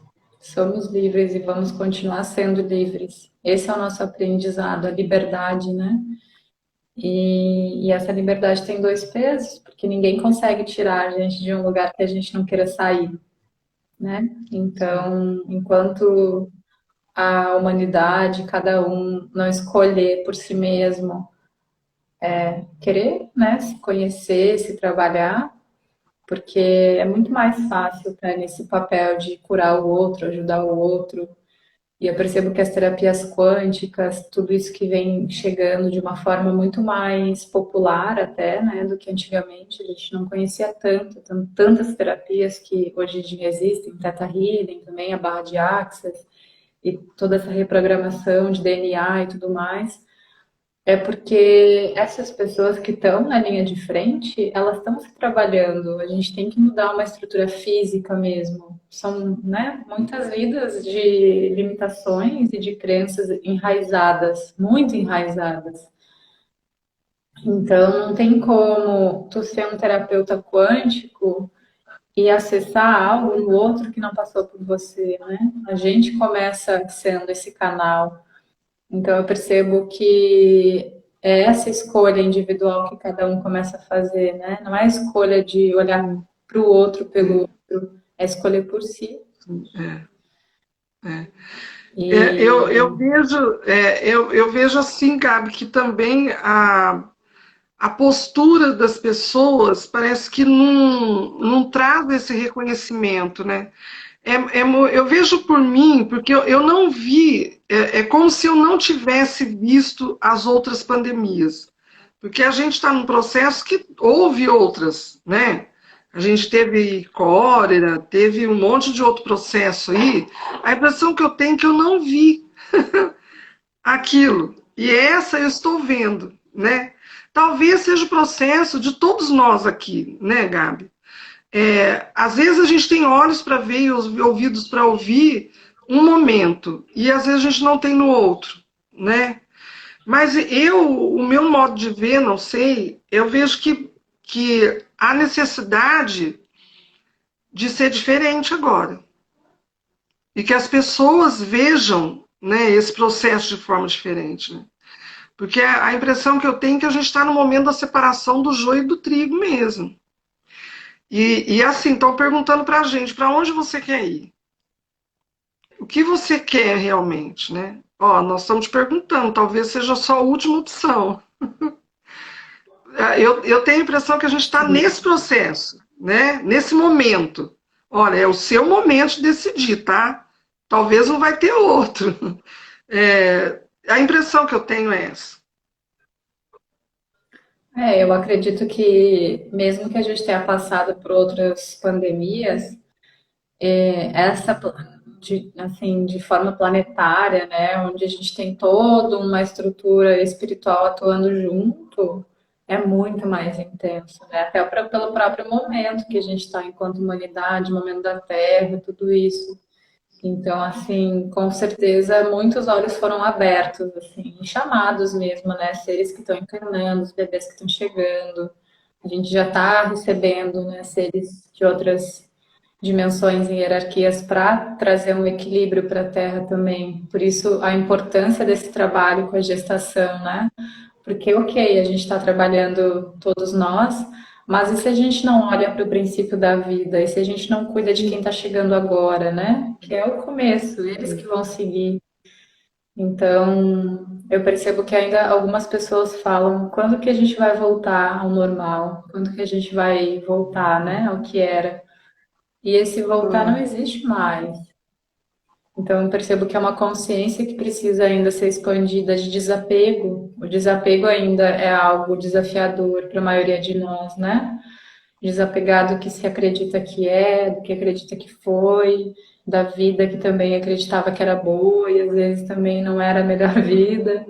e vamos continuar sendo livres. Esse é o nosso aprendizado, a liberdade, né? E essa liberdade tem dois pesos, porque ninguém consegue tirar a gente de um lugar que a gente não queira sair, né? Então, enquanto a humanidade, cada um não escolher por si mesmo querer, né, se conhecer, se trabalhar, porque é muito mais fácil estar nesse papel de curar o outro, ajudar o outro, E eu percebo que as terapias quânticas, tudo isso que vem chegando de uma forma muito mais popular até, né, do que antigamente. A gente não conhecia tantas terapias que hoje em dia existem, Theta Healing também, a barra de Access, e toda essa reprogramação de DNA e tudo mais. É porque essas pessoas que estão na linha de frente, elas estão se trabalhando. A gente tem que mudar uma estrutura física mesmo. São, né, muitas vidas de limitações e de crenças enraizadas, muito enraizadas. Então, não tem como tu ser um terapeuta quântico e acessar algo no outro que não passou por você, né? A gente começa sendo esse canal. Então, eu percebo que é essa escolha individual que cada um começa a fazer, né? Não é a escolha de olhar para o outro pelo outro, é escolher por si. É, é. E Eu vejo assim, Gabi, que também a postura das pessoas parece que não traz esse reconhecimento, né? Eu vejo por mim, porque eu não vi, é como se eu não tivesse visto as outras pandemias. Porque a gente está num processo que houve outras, né? A gente teve cólera, teve um monte de outro processo aí. A impressão que eu tenho é que eu não vi aquilo. E essa eu estou vendo, né? Talvez seja o processo de todos nós aqui, né, Gabi? Às vezes a gente tem olhos para ver e ouvidos para ouvir um momento, e às vezes a gente não tem no outro, né? Mas o meu modo de ver, não sei, eu vejo que há necessidade de ser diferente agora. E que as pessoas vejam, né, esse processo de forma diferente. Né? Porque a impressão que eu tenho é que a gente está no momento da separação do joio e do trigo mesmo. E assim, estão perguntando para a gente, para onde você quer ir? O que você quer realmente, né? Ó, nós estamos te perguntando, talvez seja só a última opção. Eu tenho a impressão que a gente está nesse processo, né? Nesse momento. Olha, é o seu momento de decidir, tá? Talvez não vai ter outro. A impressão que eu tenho é essa. eu acredito que mesmo que a gente tenha passado por outras pandemias, essa assim, de forma planetária, né, onde a gente tem toda uma estrutura espiritual atuando junto, é muito mais intenso, né? Até pelo próprio momento que a gente está enquanto humanidade, momento da Terra, tudo isso. Então, assim, com certeza muitos olhos foram abertos, assim, e chamados mesmo, né? Seres que estão encarnando, os bebês que estão chegando. A gente já está recebendo, né, seres de outras dimensões e hierarquias para trazer um equilíbrio para a Terra também. Por isso, a importância desse trabalho com a gestação, né? Porque, ok, a gente está trabalhando todos nós, mas e se a gente não olha para o princípio da vida? E se a gente não cuida de quem está chegando agora, né? Que é o começo, eles que vão seguir. Então, eu percebo que ainda algumas pessoas falam, quando que a gente vai voltar ao normal? Quando que a gente vai voltar, né, ao que era? E esse voltar não existe mais. Então, eu percebo que é uma consciência que precisa ainda ser expandida de desapego. O desapego ainda é algo desafiador para a maioria de nós, né? Desapegar do que se acredita que é, do que acredita que foi, da vida que também acreditava que era boa e às vezes também não era a melhor vida.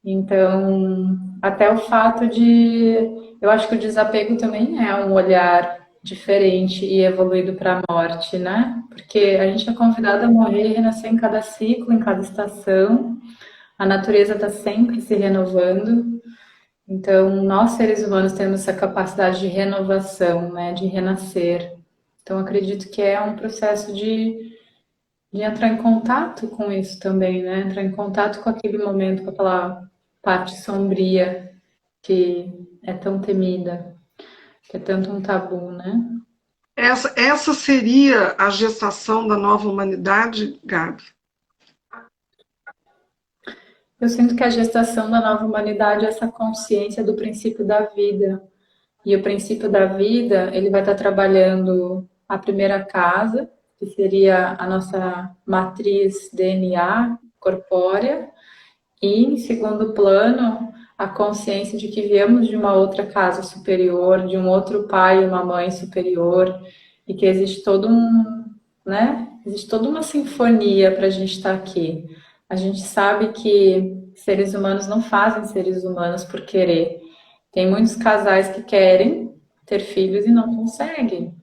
Então, até o fato de. Eu acho que o desapego também é um olhar diferente e evoluído para a morte, né? Porque a gente é convidado a morrer e renascer em cada ciclo, em cada estação. A natureza está sempre se renovando. Então, nós seres humanos temos essa capacidade de renovação, né? De renascer. Então, acredito que é um processo de entrar em contato com isso também, né? Entrar em contato com aquele momento, com aquela parte sombria que é tão temida, que é tanto um tabu, né? Essa seria a gestação da nova humanidade, Gabi? Eu sinto que a gestação da nova humanidade é essa consciência do princípio da vida. E o princípio da vida, ele vai estar trabalhando a primeira casa, que seria a nossa matriz DNA corpórea, e, em segundo plano, a consciência de que viemos de uma outra casa superior, de um outro pai e uma mãe superior, e que existe todo um, né? Existe toda uma sinfonia para a gente estar aqui. A gente sabe que seres humanos não fazem seres humanos por querer. Tem muitos casais que querem ter filhos e não conseguem.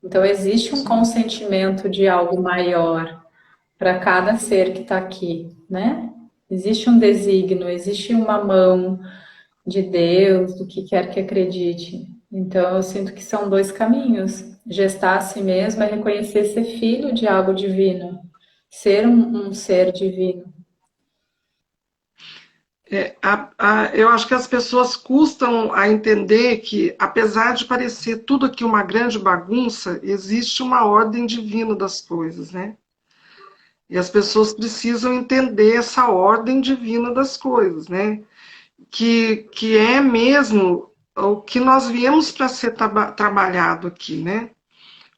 Então, existe um consentimento de algo maior para cada ser que está aqui, né? Existe um desígnio, existe uma mão de Deus, do que quer que acredite. Então, eu sinto que são dois caminhos. Gestar a si mesmo é reconhecer ser filho de algo divino, ser um ser divino. Eu acho que as pessoas custam a entender que, apesar de parecer tudo aqui uma grande bagunça, existe uma ordem divina das coisas, né? E as pessoas precisam entender essa ordem divina das coisas, né? Que é mesmo o que nós viemos para ser trabalhado aqui, né?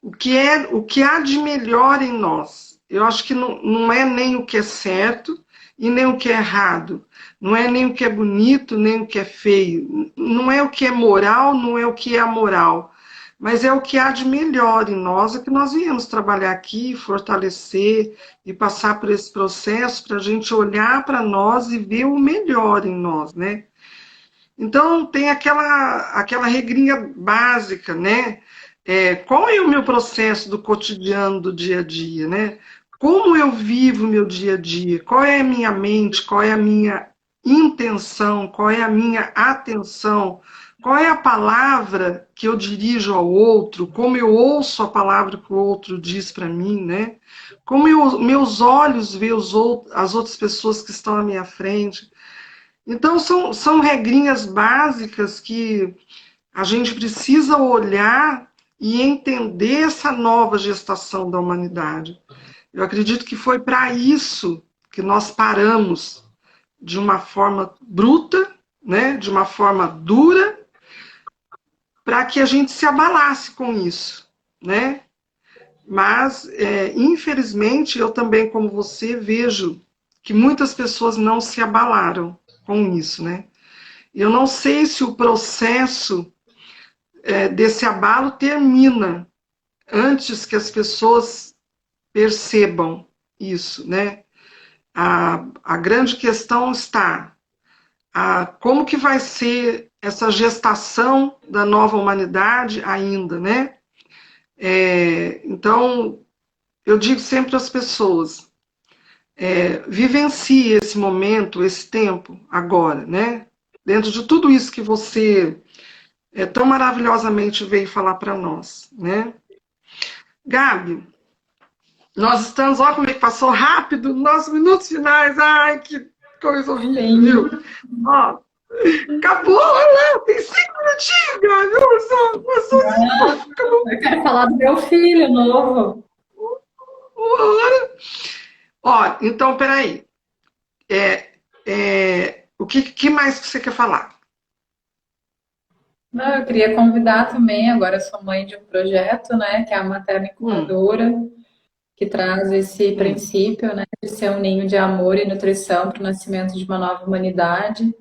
O que há de melhor em nós. Eu acho que não é nem o que é certo e nem o que é errado. Não é nem o que é bonito, nem o que é feio. Não é o que é moral, não é o que é amoral. Mas é o que há de melhor em nós, é que nós viemos trabalhar aqui, fortalecer e passar por esse processo para a gente olhar para nós e ver o melhor em nós, né? Então, tem aquela regrinha básica, né? Qual é o meu processo do cotidiano, do dia a dia, né? Como eu vivo o meu dia a dia? Qual é a minha mente? Qual é a minha intenção? Qual é a minha atenção? Qual é a palavra que eu dirijo ao outro? Como eu ouço a palavra que o outro diz para mim, né? Como meus olhos veem as outras pessoas que estão à minha frente? Então, são regrinhas básicas que a gente precisa olhar e entender essa nova gestação da humanidade. Eu acredito que foi para isso que nós paramos de uma forma bruta, né, de uma forma dura, para que a gente se abalasse com isso, né? Mas, infelizmente, eu também, como você, vejo que muitas pessoas não se abalaram com isso, né? Eu não sei se o processo desse abalo termina antes que as pessoas percebam isso, né? A grande questão está como que vai ser essa gestação da nova humanidade ainda, né? Então, eu digo sempre às pessoas, vivencie esse momento, esse tempo, agora, né? Dentro de tudo isso que você tão maravilhosamente veio falar para nós, né? Gabi, nós estamos, olha como é que passou rápido, nossos minutos finais, ai, que coisa horrível, viu? Ó, acabou, olha lá, tem 5 minutinhos, Gabi, acabou Eu quero falar do meu filho novo. uma hora. Ó, então, peraí, o que mais que você quer falar? Não, eu queria convidar também, agora eu sou mãe de um projeto, né, que é a Materna Incubadora, que traz esse princípio, né, de ser um ninho de amor e nutrição para o nascimento de uma nova humanidade.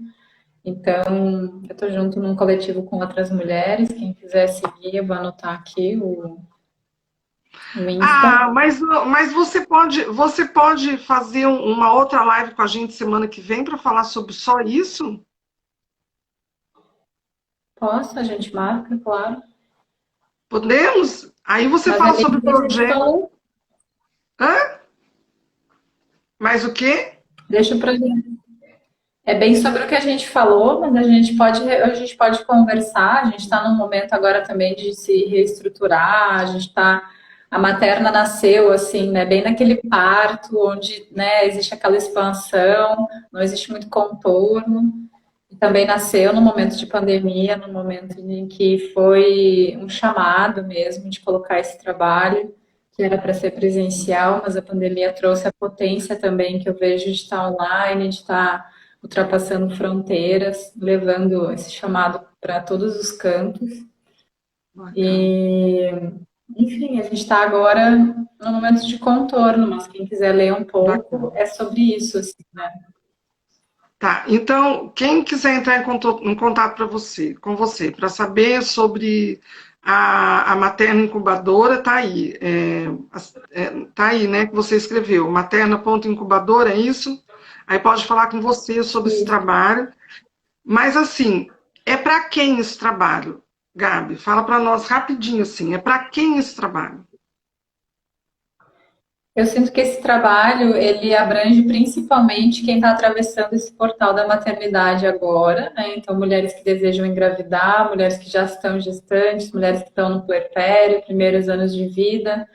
Então, eu estou junto num coletivo com outras mulheres, quem quiser seguir, eu vou anotar aqui o Insta. Mas você pode fazer uma outra live com a gente semana que vem para falar sobre só isso? Posso? A gente marca, claro. Podemos? Aí você Mas fala é bem sobre o o que a gente projeto. falou. Hã? Mais o quê? Deixa pra gente. É bem sobre o que a gente falou, mas a gente pode conversar. A gente está num momento agora também de se reestruturar. A materna nasceu assim, né, bem naquele parto onde, né, existe aquela expansão, não existe muito contorno. E também nasceu no momento de pandemia, no momento em que foi um chamado mesmo de colocar esse trabalho, que era para ser presencial, mas a pandemia trouxe a potência também que eu vejo de estar online, de estar ultrapassando fronteiras, levando esse chamado para todos os cantos. Bacana. E Enfim, a gente está agora no momento de contorno, mas quem quiser ler um pouco Bacana. é sobre isso, assim, né? Tá, então, quem quiser entrar em contato com você, para saber sobre a materna incubadora, tá aí. Tá aí, né, que você escreveu, materna.incubadora, é isso? Aí pode falar com você sobre esse Isso. trabalho. Mas, assim, é para quem esse trabalho, Gabi? Fala para nós rapidinho, assim, é para quem esse trabalho? Eu sinto que esse trabalho, ele abrange principalmente quem está atravessando esse portal da maternidade agora, né? Então, mulheres que desejam engravidar, mulheres que já estão gestantes, mulheres que estão no puerpério, primeiros anos de vida,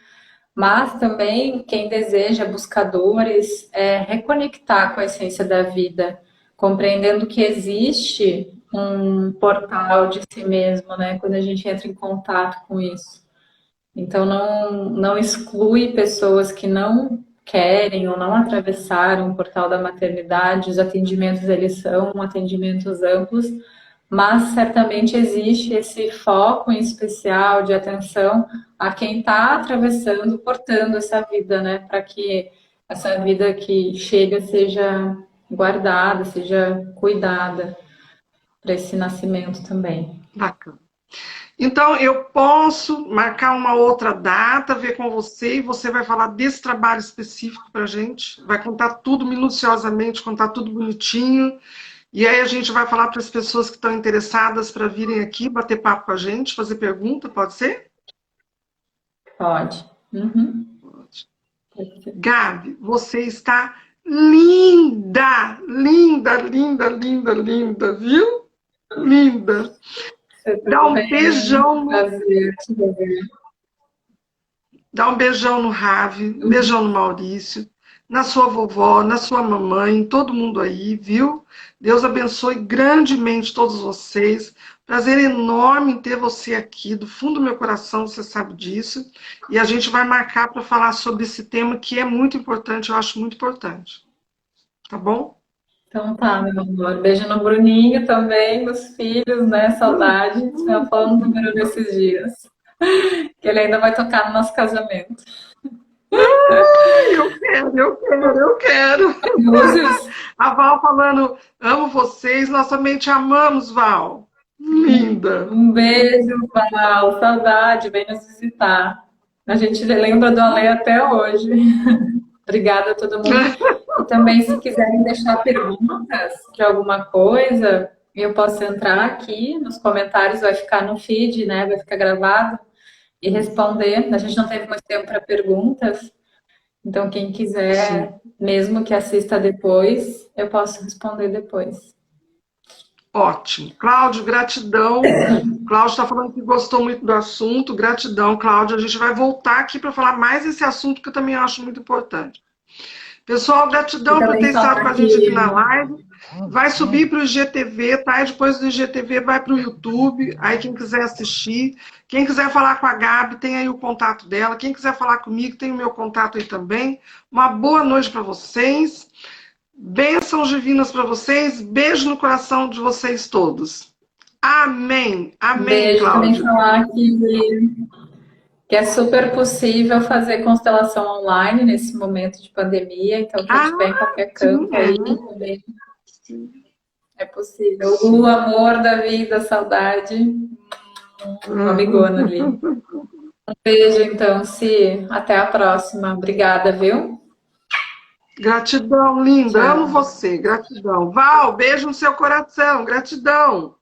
mas também quem deseja, buscadores, reconectar com a essência da vida, compreendendo que existe um portal de si mesmo, né? Quando a gente entra em contato com isso. Então, não exclui pessoas que não querem ou não atravessaram o portal da maternidade. Os atendimentos, eles são atendimentos amplos, mas certamente existe esse foco em especial de atenção a quem está atravessando, portando essa vida, né? Para que essa vida que chega seja guardada, seja cuidada para esse nascimento também. Bacana. Então, eu posso marcar uma outra data, ver com você, e você vai falar desse trabalho específico para a gente, vai contar tudo minuciosamente, contar tudo bonitinho, e aí a gente vai falar para as pessoas que estão interessadas para virem aqui, bater papo com a gente, fazer pergunta, pode ser? Pode. Uhum. Pode. Pode ser. Gabi, você está linda, linda, linda, linda, linda, viu? Linda. Você Dá um também. beijão Prazer te ver. Dá um beijão no Ravi, um beijão no Maurício, na sua vovó, na sua mamãe, em todo mundo aí, viu? Deus abençoe grandemente todos vocês. Prazer enorme em ter você aqui, do fundo do meu coração, você sabe disso. E a gente vai marcar para falar sobre esse tema que é muito importante, eu acho muito importante. Tá bom? Então tá, meu amor. Beijo no Bruninho também, nos filhos, né? Saudade. Estava falando do Bruno esses dias. Que ele ainda vai tocar no nosso casamento. Ai, eu quero, eu quero, eu quero. Luzes, A Val falando, amo vocês, nós também te amamos, Val. Linda. um beijo, Val. Saudade, vem nos visitar. A gente lembra do Ale até hoje. Obrigada a todo mundo. E também, se quiserem deixar perguntas de alguma coisa, eu posso entrar aqui nos comentários, vai ficar no feed, né? Vai ficar gravado e responder. A gente não teve muito tempo para perguntas, então quem Sim. quiser, mesmo que assista depois, eu posso responder depois. Ótimo. Cláudio, gratidão. Cláudio está falando que gostou muito do assunto. Gratidão, Cláudio. A gente vai voltar aqui para falar mais desse assunto que eu também acho muito importante. Pessoal, E gratidão por também ter estado com falar a gente aqui na que live. Vai subir para o IGTV, tá? E depois do IGTV vai para o YouTube. Aí quem quiser assistir. Quem quiser falar com a Gabi, tem aí o contato dela. Quem quiser falar comigo, tem o meu contato aí também. Uma boa noite para vocês. Bênçãos divinas para vocês. Beijo no coração de vocês todos. Amém. um Amém, beijo, também Cláudio. falar que é super possível fazer constelação online nesse momento de pandemia, então quem Ah, estiver em qualquer sim, canto é. aí também Sim, é possível. O sim. amor da vida, a saudade, uma Uhum. amigona ali. Beijo, então, Si. Até a próxima. Obrigada, viu? Gratidão, linda. Amo Tchau. você. Gratidão. Val, beijo no seu coração. Gratidão.